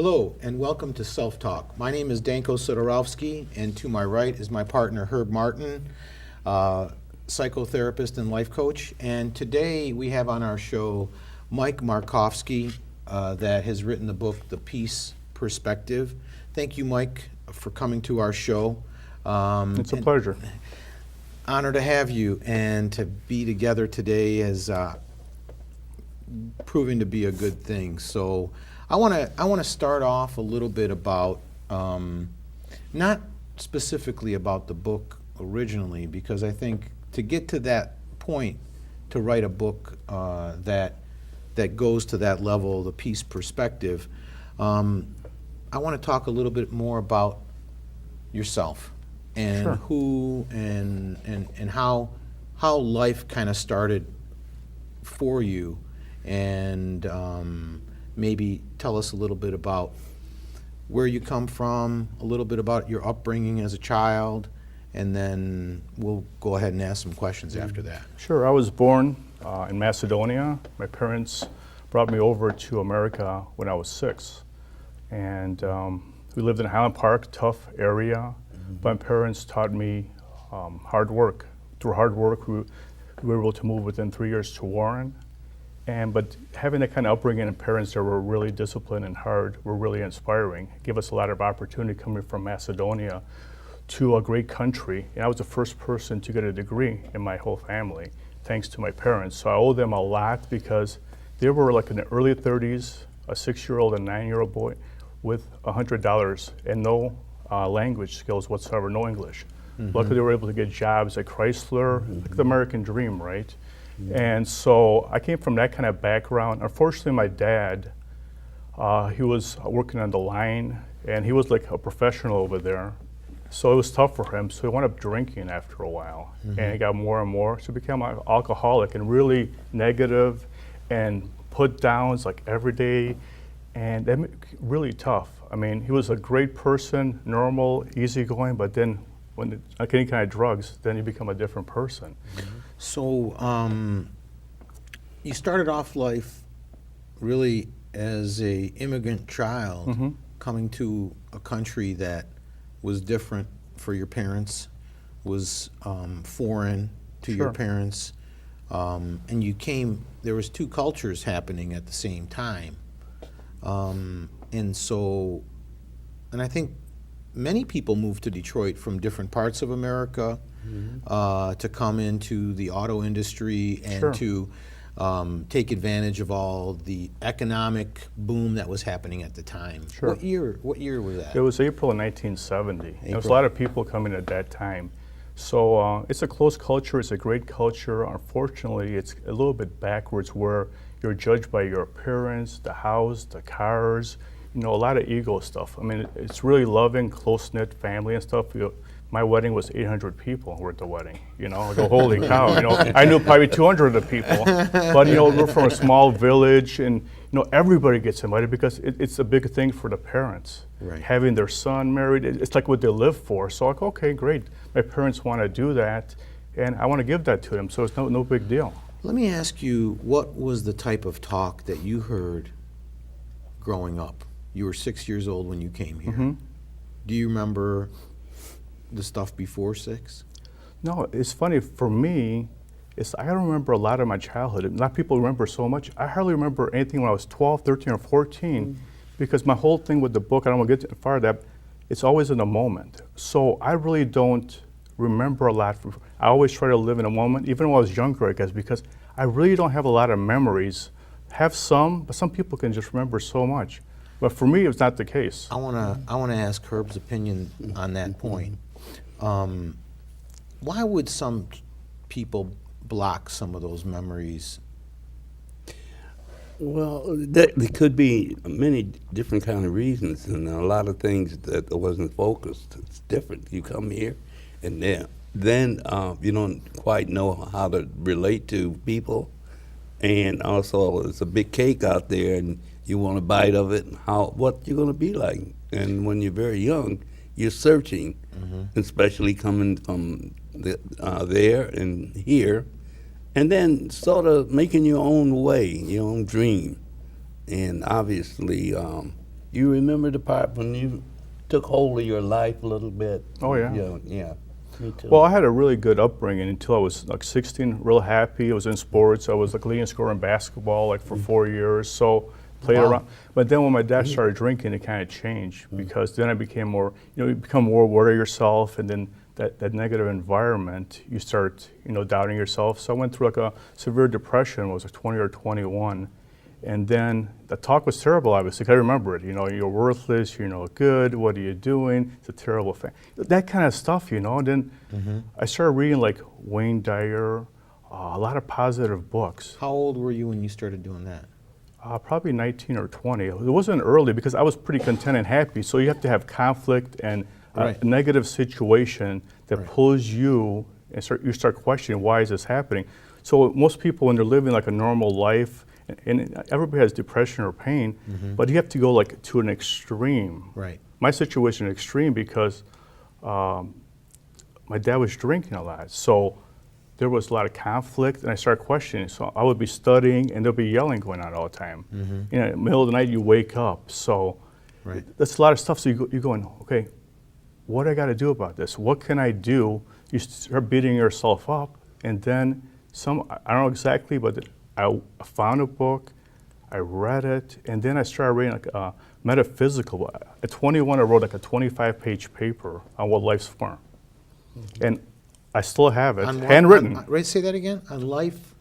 Hello, and welcome to Self Talk. My name is Danko Sidorowski, and to my right is my partner Herb Martin, psychotherapist and life coach. And today we have on our show Mike Markovsky, that has written the book, The Peace Perspective. Thank you, Mike, for coming to our show. It's a pleasure. Honor to have you, and to be together today is proving to be a good thing. So I want to start off a little bit about, not specifically about the book originally, because I think to get to that point, to write a book that goes to that level, the peace perspective, I want to talk a little bit more about yourself and Sure. who and how life kind of started for you, and maybe tell us a little bit about where you come from, a little bit about your upbringing as a child, and then we'll go ahead and ask some questions after that. Sure. I was born in Macedonia. My parents brought me over to America when I was 6. And we lived in Highland Park, tough area. My parents taught me hard work. Through hard work, we were able to move within 3 years to Warren. But having that kind of upbringing and parents that were really disciplined and hard were really inspiring. It gave us a lot of opportunity coming from Macedonia to a great country. And I was the first person to get a degree in my whole family, thanks to my parents. So I owe them a lot, because they were like in the early 30s, a 6-year-old and 9-year-old boy with $100 and no language skills whatsoever, no English. Luckily, they were able to get jobs at Chrysler, like the American dream, right? And so I came from that kind of background. Unfortunately, my dad, he was working on the line, and he was like a professional over there. So it was tough for him. So he wound up drinking after a while, and he got more and more. So he became an alcoholic and really negative and put downs like every day, and that really tough. I mean, he was a great person, normal, easygoing, but then when like any kind of drugs, then you become a different person. So you started off life really as a immigrant child, coming to a country that was different for your parents, was foreign to your parents, and you came, there was 2 cultures happening at the same time. And I think many people moved to Detroit from different parts of America to come into the auto industry and to take advantage of all the economic boom that was happening at the time. What year was that? It was April of 1970. There was a lot of people coming at that time. So it's a close culture, it's a great culture. Unfortunately, it's a little bit backwards, where you're judged by your appearance, the house, the cars, a lot of ego stuff. I mean, it's really loving, close-knit family and stuff. My wedding was 800 people were at the wedding. I go, holy cow! I knew probably 200 of the people, but we're from a small village, and everybody gets invited because it's a big thing for the parents. Right. Having their son married, it's like what they live for. So like, okay, great. My parents want to do that, and I want to give that to them. So it's no big deal. Let me ask you, what was the type of talk that you heard growing up? You were 6 years old when you came here. Do you remember the stuff before 6? No, it's funny. For me, I don't remember a lot of my childhood. A lot of people remember so much. I hardly remember anything when I was 12, 13, or 14, because my whole thing with the book, I don't want to get too far that, it's always in the moment. So I really don't remember a lot. I always try to live in a moment, even when I was younger, I guess, because I really don't have a lot of memories. Have some, but some people can just remember so much. But for me, it's not the case. I wanna ask Herb's opinion on that point. Why would some people block some of those memories? Well, there could be many different kind of reasons, and a lot of things that wasn't focused. It's different. You come here, and then you don't quite know how to relate to people, and also it's a big cake out there, and you want a bite of it, and what you're going to be like. And when you're very young, you're searching, especially coming from there and here, and then sort of making your own way, your own dream. And obviously, You remember the part when you took hold of your life a little bit? Oh, yeah. Yeah. Me too. Well, I had a really good upbringing until I was like 16, real happy. I was in sports. I was like leading scorer in basketball like for 4 years. So played Wow. around. But then when my dad started drinking, it kind of changed because then I became more, you become more aware of yourself, and then that negative environment, you start, doubting yourself. So I went through like a severe depression when I was like 20 or 21. And then the talk was terrible, obviously. I remember it. You're worthless. You're no good. What are you doing? It's a terrible thing. That kind of stuff, And then I started reading like Wayne Dyer, a lot of positive books. How old were you when you started doing that? Probably 19 or 20. It wasn't early because I was pretty content and happy. So you have to have conflict and Right. a negative situation that Right. pulls you, and you start questioning, why is this happening? So most people, when they're living like a normal life, and everybody has depression or pain, but you have to go like to an extreme. Right. My situation is extreme because my dad was drinking a lot. So there was a lot of conflict, and I started questioning. So I would be studying, and there'll be yelling going on all the time. In the middle of the night, you wake up. So Right. that's a lot of stuff. So you're going, okay, what I got to do about this? What can I do? You start beating yourself up, and then I don't know exactly, but I found a book, I read it, and then I started reading like a metaphysical. At 21, I wrote like a 25-page paper on what life's for, and I still have it, On what? handwritten. Right, say that again. On life.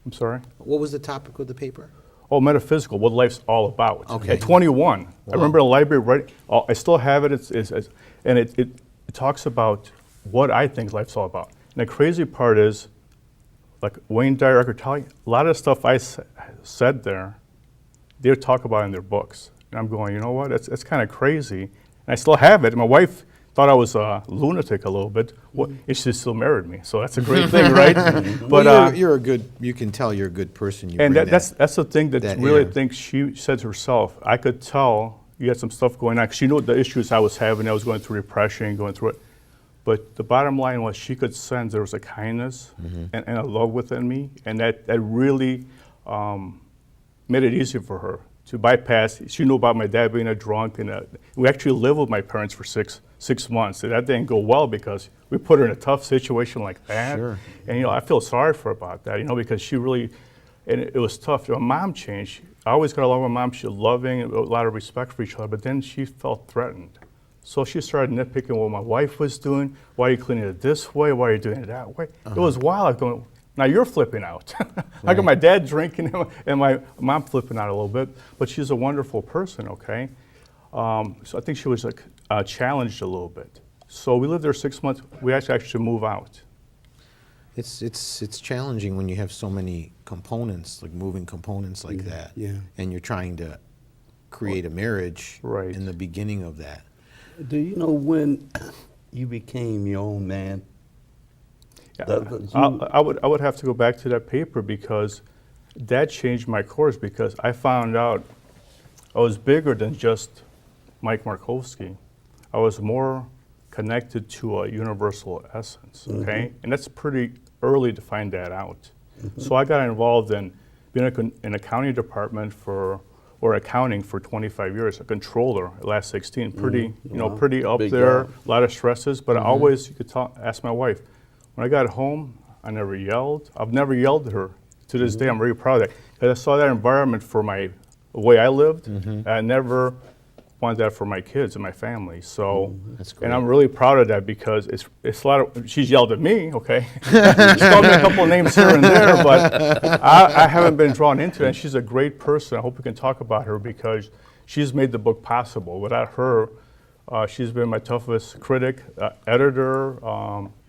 I'm sorry. What was the topic of the paper? Oh, metaphysical, what life's all about. Okay. At 21, I remember in the library writing. I still have it. And it talks about what I think life's all about. And the crazy part is, like Wayne Dyer, I could tell you, a lot of the stuff I said there, they talk about in their books. And I'm going, you know what? It's kind of crazy. And I still have it. And my wife thought I was a lunatic a little bit. Well, and she still married me, so that's a great thing, right? But well, you're a good. You can tell you're a good person. You and bring that's the thing that that really air. I think she said to herself. I could tell you had some stuff going on. 'Cause she knew the issues I was having. I was going through depression, going through it. But the bottom line was she could sense there was a kindness and a love within me, and that really made it easier for her to bypass. She knew about my dad being a drunk, and we actually lived with my parents for six months. And that didn't go well because we put her in a tough situation like that. Sure. And I feel sorry for her about that, because she really, and it was tough. My mom changed. I always got along with my mom. She was loving, a lot of respect for each other. But then she felt threatened. So she started nitpicking what my wife was doing. Why are you cleaning it this way? Why are you doing it that way? It was wild. I was going, now you're flipping out. I got my dad drinking and my mom flipping out a little bit. But she's a wonderful person, okay? So I think she was like challenged a little bit. So we lived there 6 months. We actually move out. It's challenging when you have so many components, like moving components like that. Yeah. And you're trying to create a marriage Right. in the beginning of that. Do you know when you became your own man? Yeah, I would have to go back to that paper because that changed my course because I found out I was bigger than just Mike Markowski. I was more connected to a universal essence, okay? And that's pretty early to find that out. So I got involved in being in accounting department or accounting for 25 years, a controller at last 16, pretty, Wow. pretty up Big there, job. a lot of stresses, but I always, you could ask my wife, when I got home, I never yelled. I've never yelled at her. To this day, I'm very proud of that. Because I saw that environment for the way I lived, and I never wanted that for my kids and my family. So, That's great. and I'm really proud of that because it's a lot of, she's yelled at me, okay? She called me a couple of names here and there, but I haven't been drawn into it. And she's a great person. I hope we can talk about her because she's made the book possible. Without her, she's been my toughest critic, editor.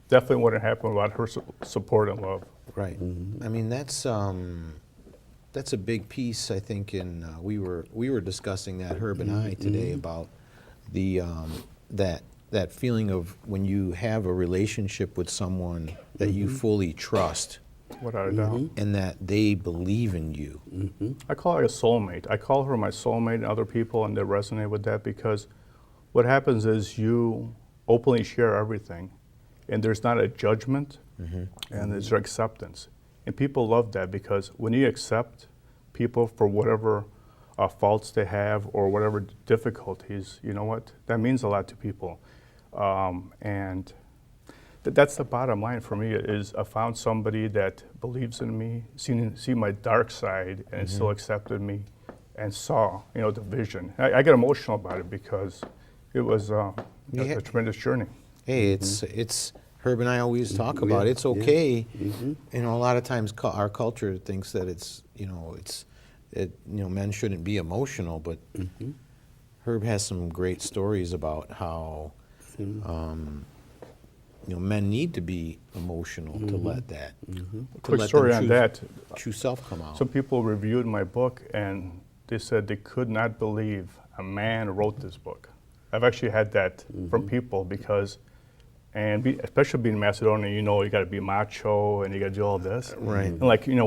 Definitely wouldn't happen without her support and love. Right. I mean, that's a big piece. I think we were discussing that, Herb and I, today about the that feeling of when you have a relationship with someone that you fully trust Without a doubt. and that they believe in you. I call her a soulmate. I call her my soulmate and other people, and they resonate with that because what happens is you openly share everything, and there's not a judgment, and there's acceptance. And people love that because when you accept people for whatever faults they have or whatever difficulties, you know what? That means a lot to people. And that's the bottom line for me is I found somebody that believes in me, see my dark side and still accepted me and saw, the vision. I get emotional about it because it was a tremendous journey. Hey, it's Herb and I always talk about it's okay. A lot of times our culture thinks that men shouldn't be emotional, but Herb has some great stories about how men need to be emotional to let that. Quick story on that. True self come out. Some people reviewed my book and they said they could not believe a man wrote this book. I've actually had that from people because, especially being in Macedonia, you got to be macho and you got to do all this. Right. And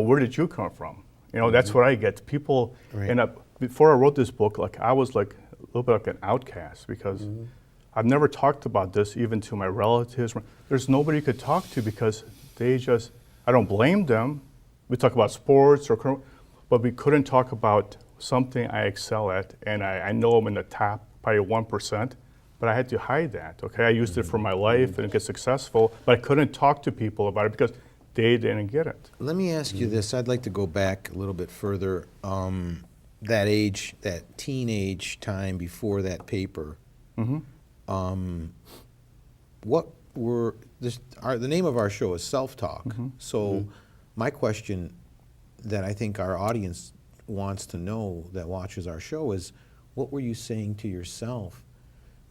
where did you come from? That's what I get. People, Right. and before I wrote this book, I was a little bit like an outcast because I've never talked about this even to my relatives. There's nobody you could talk to because I don't blame them. We talk about sports, but we couldn't talk about something I excel at, and I know I'm in the top, probably 1%, but I had to hide that, okay? I used it for my life and get successful, but I couldn't talk to people about it because they didn't get it. Let me ask you this. I'd like to go back a little bit further. That age, that teenage time before that paper, the name of our show is Self-Talk. So my question that I think our audience wants to know that watches our show is, what were you saying to yourself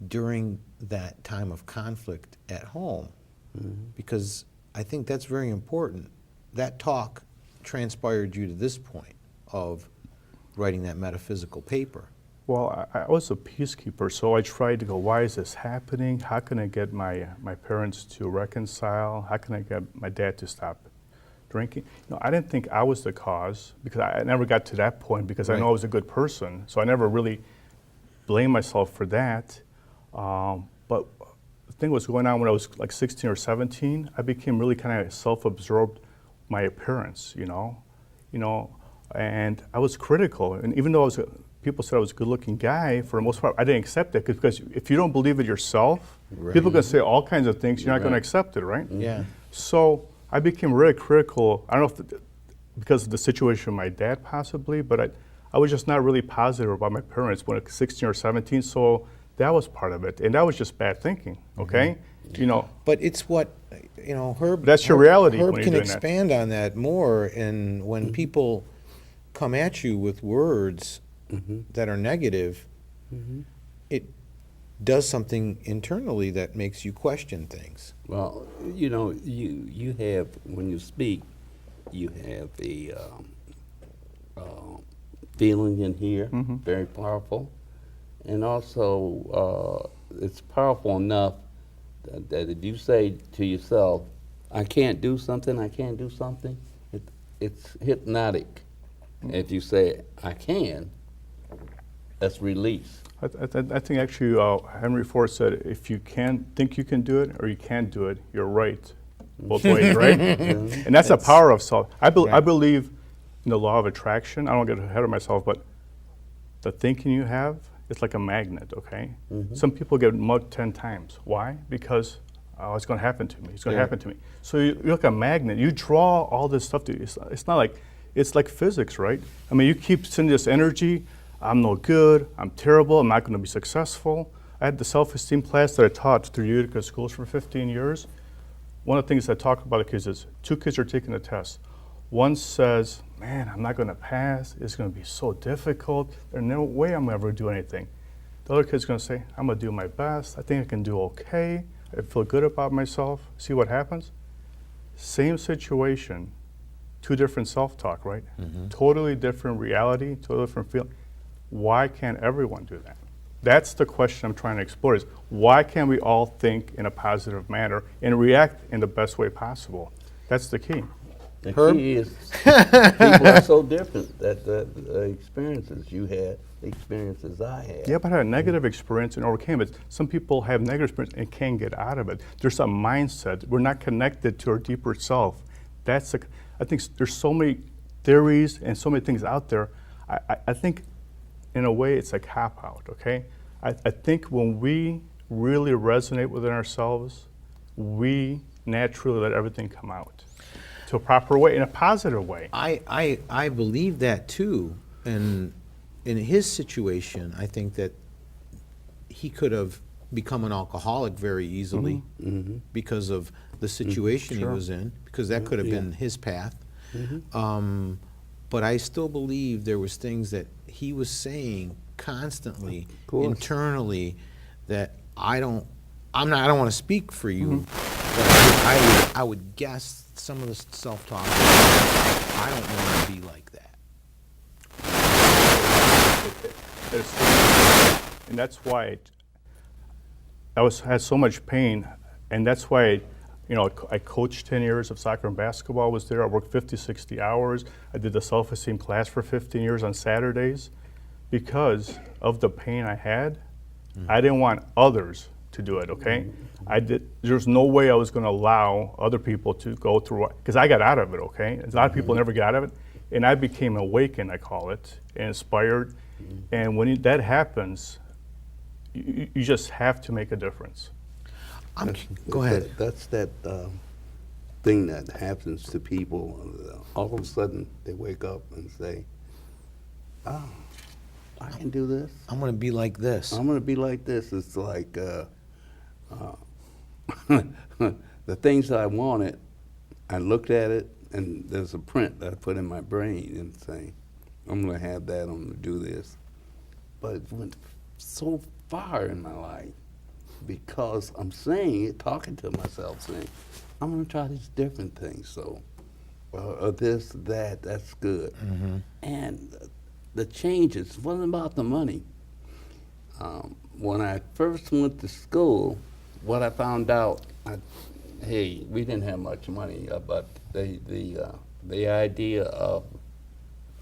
during that time of conflict at home? Because I think that's very important. That talk transpired you to this point of writing that metaphysical paper. Well, I was a peacekeeper, so I tried to go, why is this happening? How can I get my parents to reconcile? How can I get my dad to stop drinking? I didn't think I was the cause because I never got to that point because I know I was a good person. So I never really blamed myself for that. But the thing was going on when I was 16 or 17, I became really kind of self-absorbed my appearance, and I was critical. And even though people said I was a good-looking guy, for the most part, I didn't accept it because if you don't believe it yourself, people are going to say all kinds of things. You're not going to accept it, right? Yeah. So I became really critical. I don't know if because of the situation with my dad possibly, but I was just not really positive about my parents when I was 16 or 17. So that was part of it, and that was just bad thinking. Okay, But it's what Herb. That's your reality Herb when you're can doing that. expand on that more, and when people come at you with words that are negative, it does something internally that makes you question things. Well, you have, when you speak, you have a feeling in here, very powerful. And also, it's powerful enough that if you say to yourself, I can't do something, it's hypnotic. If you say, I can, that's release. I think actually Henry Ford said, if you think you can do it or you can't do it, you're right. Both ways, right? And that's the power of self. I believe in the law of attraction. I don't get ahead of myself, but the thinking you have, it's like a magnet, okay? Some people get mugged 10 times. Why? Because it's going to happen to me. It's going to happen to me. So you're like a magnet. You draw all this stuff to you. It's not like, it's like physics, right? I mean, you keep sending this energy. I'm no good. I'm terrible. I'm not going to be successful. I had the self-esteem class that I taught through Utica schools for 15 years. One of the things I talk about the kids is 2 kids are taking a test. One says, man, I'm not going to pass. It's going to be so difficult. There's no way I'm ever do anything. The other kid's going to say, I'm going to do my best. I think I can do okay. I feel good about myself. See what happens? Same situation, 2 different self-talk, right? Totally different reality, totally different feeling. Why can't everyone do that? That's the question I'm trying to explore is why can't we all think in a positive manner and react in the best way possible? That's the key. The Herb? key is people are so different that the experiences you had, the experiences I had. Yeah, but I had a negative experience and overcame it. Some people have negative experience and can't get out of it. There's a mindset. We're not connected to our deeper self. I think there's so many theories and so many things out there. I think in a way, it's a cop-out, okay? I think when we really resonate within ourselves, we naturally let everything come out to a proper way, in a positive way. I believe that too. And in his situation, I think that he could have become an alcoholic very easily because of the situation he Sure. was in, because that could have been his path. But I still believe there was things that he was saying constantly internally that I don't want to speak for you, but I would guess some of the self-talk. I don't want to be like that. And that's why had so much pain, and that's why I coached 10 years of soccer and basketball. I was there. I worked 50, 60 hours. I did the self-esteem class for 15 years on Saturdays because of the pain I had. I didn't want others to do it, okay? There's no way I was going to allow other people to go through it, because I got out of it, okay? A lot of people never got out of it, and I became awakened, I call it, and inspired. And when that happens, you just have to make a difference. Go ahead. That's that thing that happens to people. All of a sudden, they wake up and say, "Oh, I can do this. I'm going to be like this. I'm going to be like this." It's like the things that I wanted. I looked at it, and there's a print that I put in my brain and saying, "I'm going to have that. I'm going to do this." But it went so far in my life, because I'm saying it, talking to myself, saying, I'm going to try these different things. So, this, that's good. And the changes wasn't about the money. When I first went to school, what I found out, hey, we didn't have much money, but the idea of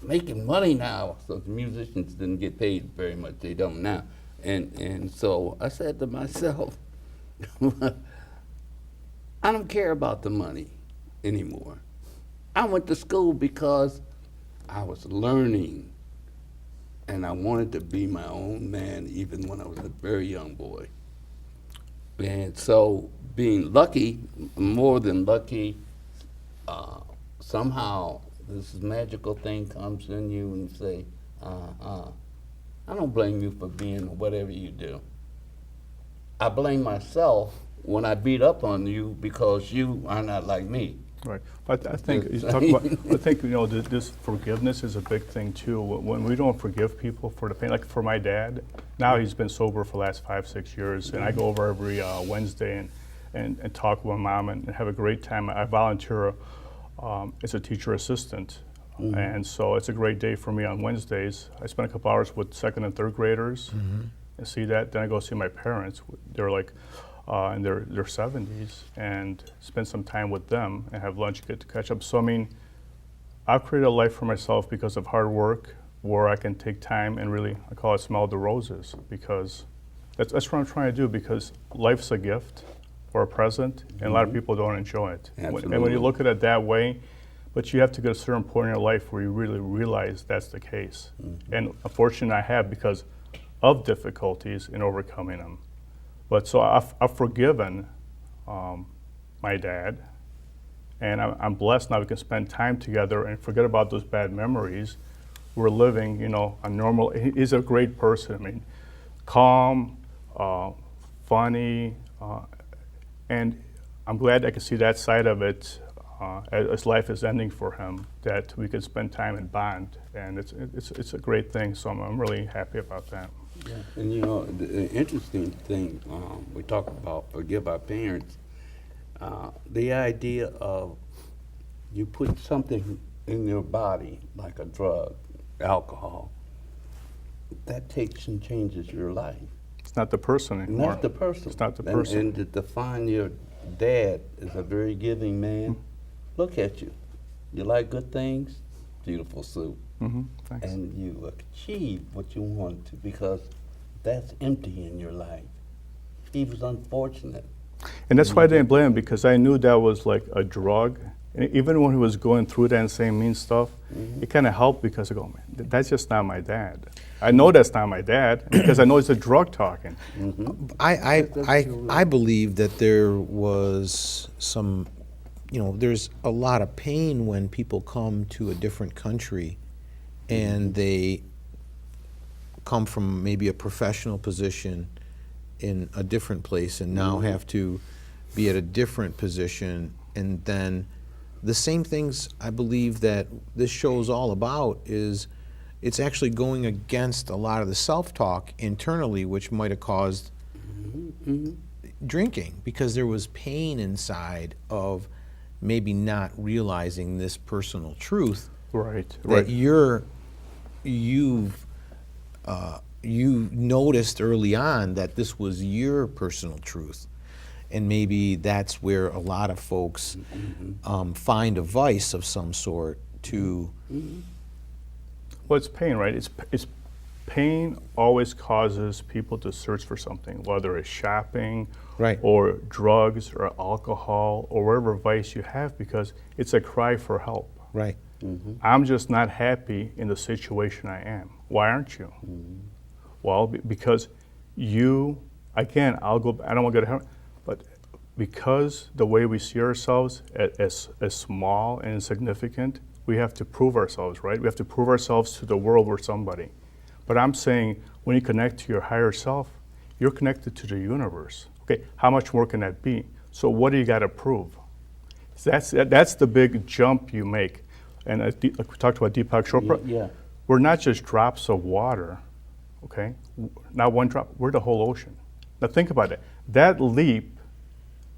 making money now, so the musicians didn't get paid very much. They don't now. And so I said to myself, I don't care about the money anymore. I went to school because I was learning, and I wanted to be my own man even when I was a very young boy. And so being lucky, more than lucky, somehow this magical thing comes in you and say, I don't blame you for being whatever you do. I blame myself when I beat up on you because you are not like me. Right. But I think you talk about. I think this forgiveness is a big thing too. When we don't forgive people for the pain, like for my dad, now he's been sober for the last 5, 6 years, and I go over every Wednesday and talk with my mom and have a great time. I volunteer as a teacher assistant. And so it's a great day for me on Wednesdays. I spend a couple hours with 2nd and 3rd graders and see that. Then I go see my parents. They're like in their 70s, and spend some time with them and have lunch, get to catch up. So I mean, I've created a life for myself because of hard work, where I can take time and really, I call it smell the roses, because that's what I'm trying to do, because life's a gift or a present, and a lot of people don't enjoy it. And when you look at it that way, but you have to get to a certain point in your life where you really realize that's the case. And unfortunately I have, because of difficulties in overcoming them. But so I've forgiven my dad, and I'm blessed now we can spend time together and forget about those bad memories. We're living, a normal, he's a great person. I mean, calm, funny, and I'm glad I can see that side of it as life is ending for him, that we can spend time and bond, and it's a great thing. So I'm really happy about that. Yeah. And the interesting thing, we talk about forgive our parents, the idea of you put something in your body, like a drug, alcohol, that takes and changes your life. It's not the person anymore. Not the person. It's not the person. And to define your dad as a very giving man, look at you. You like good things, beautiful suit. Thanks. And you achieve what you want to, because that's empty in your life. He was unfortunate. And that's why I didn't blame him, because I knew that was like a drug. And even when he was going through that and saying mean stuff, it kind of helped, because I go, man, That's just not my dad. I know that's not my dad because I know it's a drug talking. I believe that there was some, there's a lot of pain when people come to a different country and they come from maybe a professional position in a different place and now have to be at a different position. And then the same things I believe that this show is all about is it's actually going against a lot of the self-talk internally, which might have caused drinking, because there was pain inside of maybe not realizing this personal truth Right, that right. you noticed early on that this was your personal truth. And maybe that's where a lot of folks find a vice of some sort to. Well, it's pain, right? It's pain always causes people to search for something, whether it's shopping, Right. or drugs, or alcohol, or whatever vice you have, because it's a cry for help. Right. I'm just not happy in the situation I am. Why aren't you? Well, because you, again, I don't want to go to heaven, but because the way we see ourselves as small and insignificant, we have to prove ourselves, right? We have to prove ourselves to the world we're somebody. But I'm saying when you connect to your higher self, you're connected to the universe. Okay, how much more can that be? So what do you got to prove? That's the big jump you make. And like we talked about Deepak Chopra. Yeah. We're not just drops of water, okay? Not one drop, we're the whole ocean. Now think about it. That leap,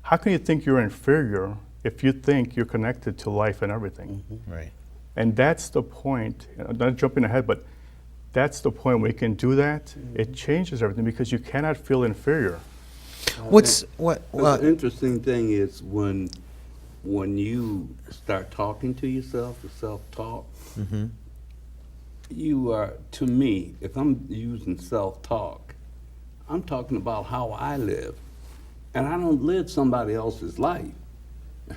how can you think you're inferior if you think you're connected to life and everything? Right. And that's the point, I'm not jumping ahead, but that's the point when you can do that, it changes everything because you cannot feel inferior. The interesting thing is when you start talking to yourself, the self-talk, you are, to me, if I'm using self-talk, I'm talking about how I live. And I don't live somebody else's life.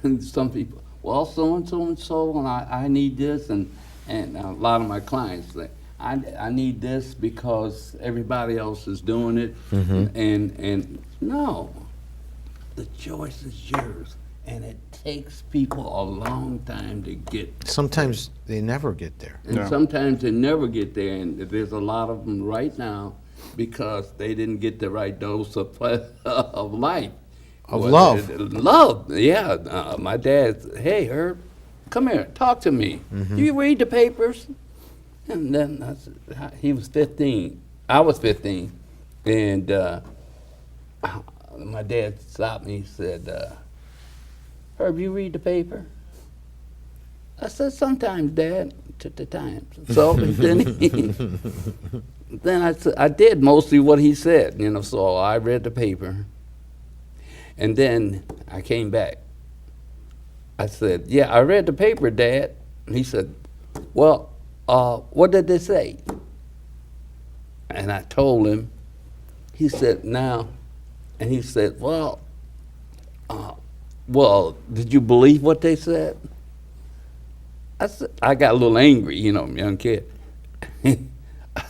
And some people, well, so-and-so and so, and I need this, and a lot of my clients say, I need this because everybody else is doing it. And no, the choice is yours. And it takes people a long time to get. Sometimes they never get there. And No. sometimes they never get there, and there's a lot of them right now because they didn't get the right dose of life. Of love. Love, yeah. My dad, hey, Herb, come here, talk to me. Do you read the papers? And then I said, he was 15. I was 15. And my dad stopped me, he said, Herb, you read the paper? I said, sometimes, Dad, to the Times. So then I did mostly what he said, so I read the paper. And then I came back. I said, yeah, I read the paper, Dad. And he said, well, what did they say? And I told him. He said, now, and he said, well, did you believe what they said? I said, I got a little angry, young kid. I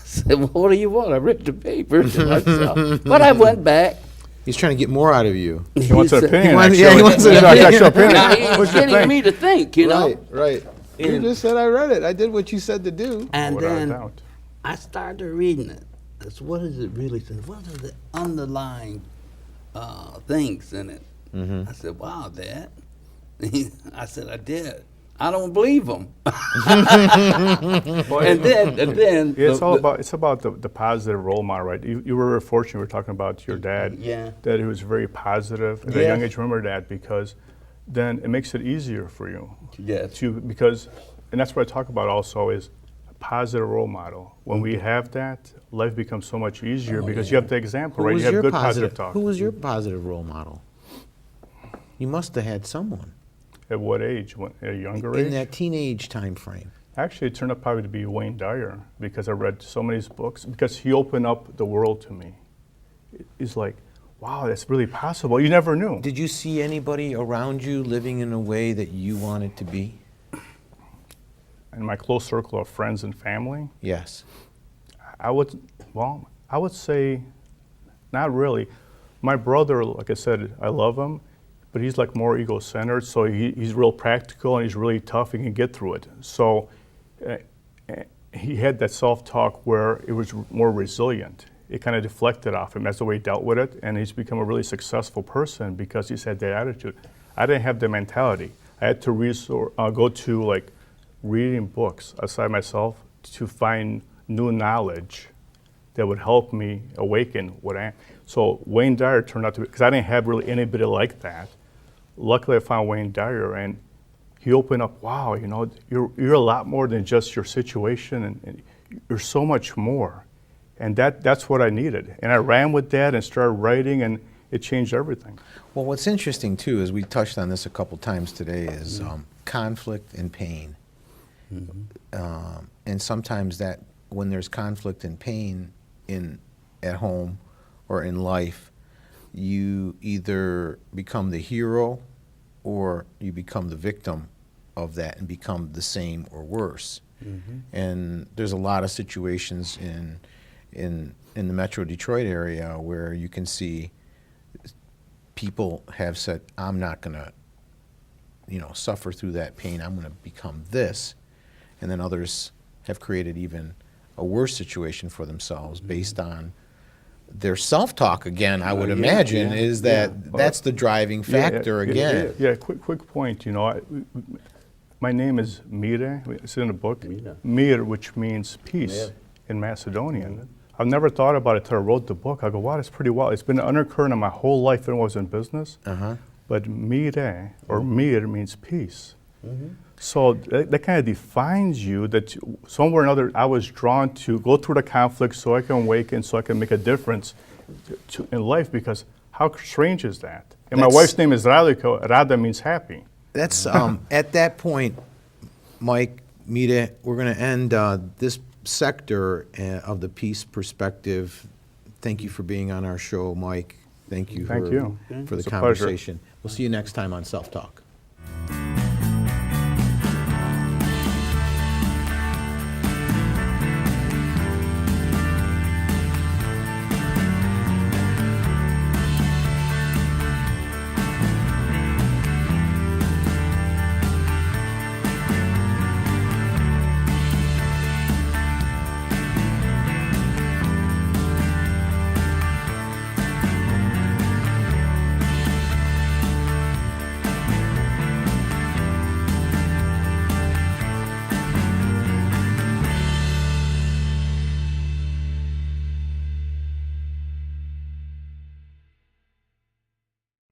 said, well, what do you want? I read the paper myself. But I went back. He's trying to get more out of you. He wants an said- opinion, He actually. wants an Yeah, opinion. actual opinion. Now he's What's your getting thing? me to think, Right, right. You And- just said I read it. I did what you said to do. And Without a then doubt. I started reading it. That's what does it really say? What are the underlying things in it? I said, wow, Dad. I said, I did. I don't believe him. and then Yeah, it's about the positive role model, right? You were very fortunate. We were talking about your dad. Yeah. That he was very positive at a Yes. young age. Remember that because then it makes it easier for you. Yes. And that's what I talk about also is a positive role model. When we have that, life becomes so much easier because you have the example, right? You have good positive talk. Who was your positive role model? You must have had someone At what age? At a younger age? in that teenage time frame. Actually, it turned out probably to be Wayne Dyer because I read so many of his books because he opened up the world to me. It's like, wow, that's really possible. You never knew. Did you see anybody around you living in a way that you wanted to be? in my close circle of friends and family, Yes. I would, well, I would say, not really. My brother, like I said, I love him, but he's like more ego-centered, so he's real practical and he's really tough. He can get through it. So he had that self-talk where it was more resilient. It kind of deflected off him. That's the way he dealt with it, and he's become a really successful person because he's had that attitude. I didn't have the mentality. I had to go to like reading books aside myself to find new knowledge that would help me awaken what I am. So Wayne Dyer turned out to be, because I didn't have really anybody like that. Luckily, I found Wayne Dyer, and he opened up, wow, you know, you're a lot more than just your situation, and you're so much more. And that's what I needed. And I ran with that and started writing, and it changed everything. Well, what's interesting too is we touched on this a couple times today is conflict and pain. And sometimes that when there's conflict and pain at home or in life, you either become the hero or you become the victim of that and become the same or worse. And there's a lot of situations in the Metro Detroit area where you can see people have said, I'm not going to, you know, suffer through that pain. I'm going to become this. And then others have created even a worse situation for themselves based on their self-talk again, I would imagine, is that that's the driving factor again. Yeah, quick point, you know, my name is Mire, it's in the book, Mir, which means peace in Macedonian. I've never thought about it until I wrote the book. I go, wow, that's pretty well. It's been an undercurrent of my whole life when I was in business. But Mire, or Mir, means peace. So that kind of defines you, that somewhere or another I was drawn to go through the conflict so I can awaken, so I can make a difference in life, because how strange is that? And my wife's name is Radiko. Rada means happy. That's at that point, Mike, Mire, we're going to end this sector of the peace perspective. Thank you for being on our show, Mike. Thank you Thank you. for the It's a pleasure. conversation. We'll see you next time on Self Talk.